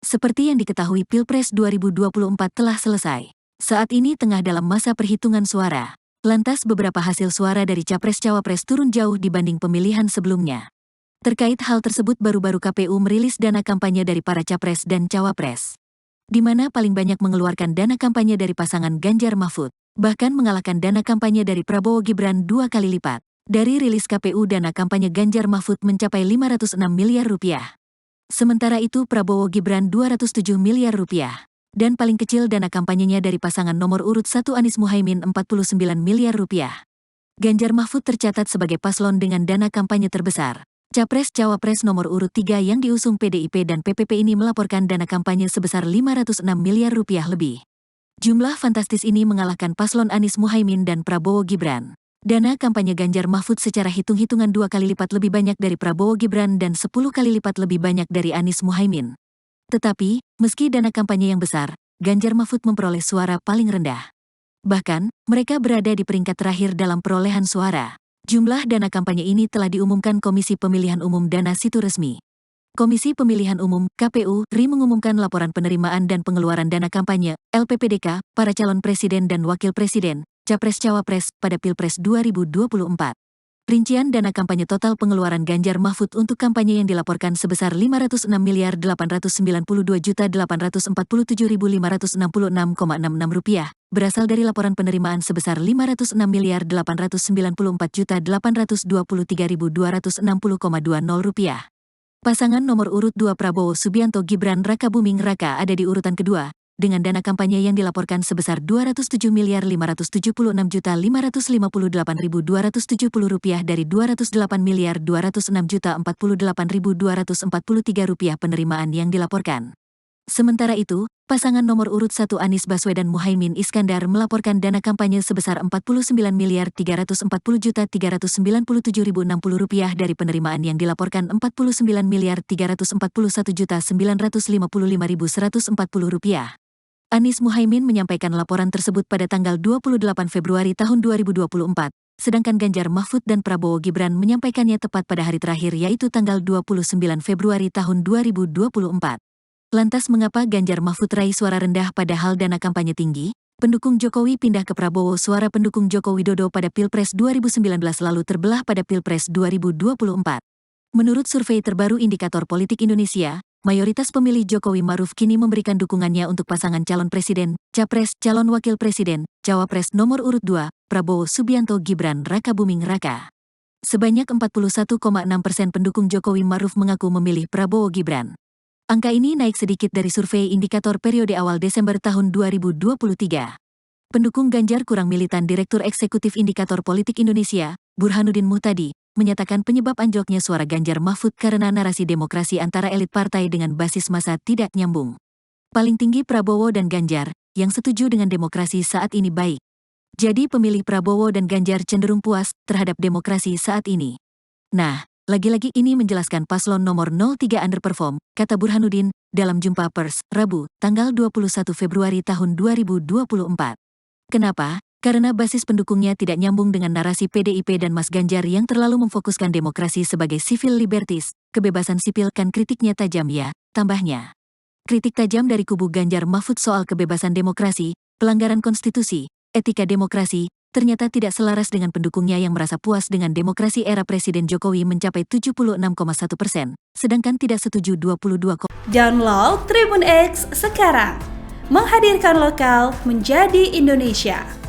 Seperti yang diketahui, Pilpres 2024 telah selesai. Saat ini tengah dalam masa perhitungan suara. Lantas beberapa hasil suara dari Capres-Cawapres turun jauh dibanding pemilihan sebelumnya. Terkait hal tersebut, baru-baru KPU merilis dana kampanye dari para Capres dan Cawapres, di mana paling banyak mengeluarkan dana kampanye dari pasangan Ganjar Mahfud, bahkan mengalahkan dana kampanye dari Prabowo Gibran 2 kali lipat. Dari rilis KPU, dana kampanye Ganjar Mahfud mencapai 506 miliar rupiah. Sementara itu Prabowo Gibran 207 miliar rupiah. Dan paling kecil dana kampanyenya dari pasangan nomor urut 1 Anies Muhaimin 49 miliar rupiah. Ganjar Mahfud tercatat sebagai paslon dengan dana kampanye terbesar. Capres-Cawapres nomor urut 3 yang diusung PDIP dan PPP ini melaporkan dana kampanye sebesar 506 miliar rupiah lebih. Jumlah fantastis ini mengalahkan paslon Anies Muhaimin dan Prabowo Gibran. Dana kampanye Ganjar Mahfud secara hitung-hitungan 2 kali lipat lebih banyak dari Prabowo Gibran dan 10 kali lipat lebih banyak dari Anies Muhaimin. Tetapi, meski dana kampanye yang besar, Ganjar Mahfud memperoleh suara paling rendah. Bahkan, mereka berada di peringkat terakhir dalam perolehan suara. Jumlah dana kampanye ini telah diumumkan Komisi Pemilihan Umum Dana Situ Resmi. Komisi Pemilihan Umum, KPU, RI mengumumkan laporan penerimaan dan pengeluaran dana kampanye, LPPDK, para calon presiden dan wakil presiden, Capres-Cawapres, pada Pilpres 2024. Rincian dana kampanye total pengeluaran Ganjar Mahfud untuk kampanye yang dilaporkan sebesar Rp506.892.847.566,66 berasal dari laporan penerimaan sebesar Rp506.894.823.260,20. Pasangan nomor urut 2 Prabowo Subianto Gibran Rakabuming Raka ada di urutan kedua, dengan dana kampanye yang dilaporkan sebesar Rp207.576.558.270 dari Rp208.206.048.243 penerimaan yang dilaporkan. Sementara itu, pasangan nomor urut 1 Anies Baswedan Muhaimin Iskandar melaporkan dana kampanye sebesar Rp49.340.397.060 dari penerimaan yang dilaporkan Rp49.341.955.140. Anies Muhaimin menyampaikan laporan tersebut pada tanggal 28 Februari tahun 2024, sedangkan Ganjar Mahfud dan Prabowo Gibran menyampaikannya tepat pada hari terakhir yaitu tanggal 29 Februari tahun 2024. Lantas mengapa Ganjar Mahfud raih suara rendah padahal dana kampanye tinggi? Pendukung Jokowi pindah ke Prabowo. Suara pendukung Joko Widodo pada Pilpres 2019 lalu terbelah pada Pilpres 2024. Menurut survei terbaru Indikator Politik Indonesia, mayoritas pemilih Jokowi Maruf kini memberikan dukungannya untuk pasangan calon presiden, capres, calon wakil presiden, cawapres nomor urut 2, Prabowo Subianto Gibran Rakabuming Raka. Sebanyak 41,6% pendukung Jokowi Maruf mengaku memilih Prabowo Gibran. Angka ini naik sedikit dari survei indikator periode awal Desember tahun 2023. Pendukung Ganjar kurang militan. Direktur Eksekutif Indikator Politik Indonesia, Burhanuddin Muhtadi, menyatakan penyebab anjloknya suara Ganjar Mahfud karena narasi demokrasi antara elit partai dengan basis massa tidak nyambung. Paling tinggi Prabowo dan Ganjar, yang setuju dengan demokrasi saat ini baik. Jadi pemilih Prabowo dan Ganjar cenderung puas terhadap demokrasi saat ini. Nah, lagi-lagi ini menjelaskan paslon nomor 03 underperform, kata Burhanuddin, dalam jumpa pers, Rabu, tanggal 21 Februari tahun 2024. Kenapa? Karena basis pendukungnya tidak nyambung dengan narasi PDIP dan Mas Ganjar yang terlalu memfokuskan demokrasi sebagai civil liberties, kebebasan sipil. Kan kritiknya tajam ya, tambahnya. Kritik tajam dari kubu Ganjar Mahfud soal kebebasan demokrasi, pelanggaran konstitusi, etika demokrasi, ternyata tidak selaras dengan pendukungnya yang merasa puas dengan demokrasi era Presiden Jokowi mencapai 76,1%, sedangkan tidak setuju 22. Download Tribun X sekarang, menghadirkan lokal menjadi Indonesia.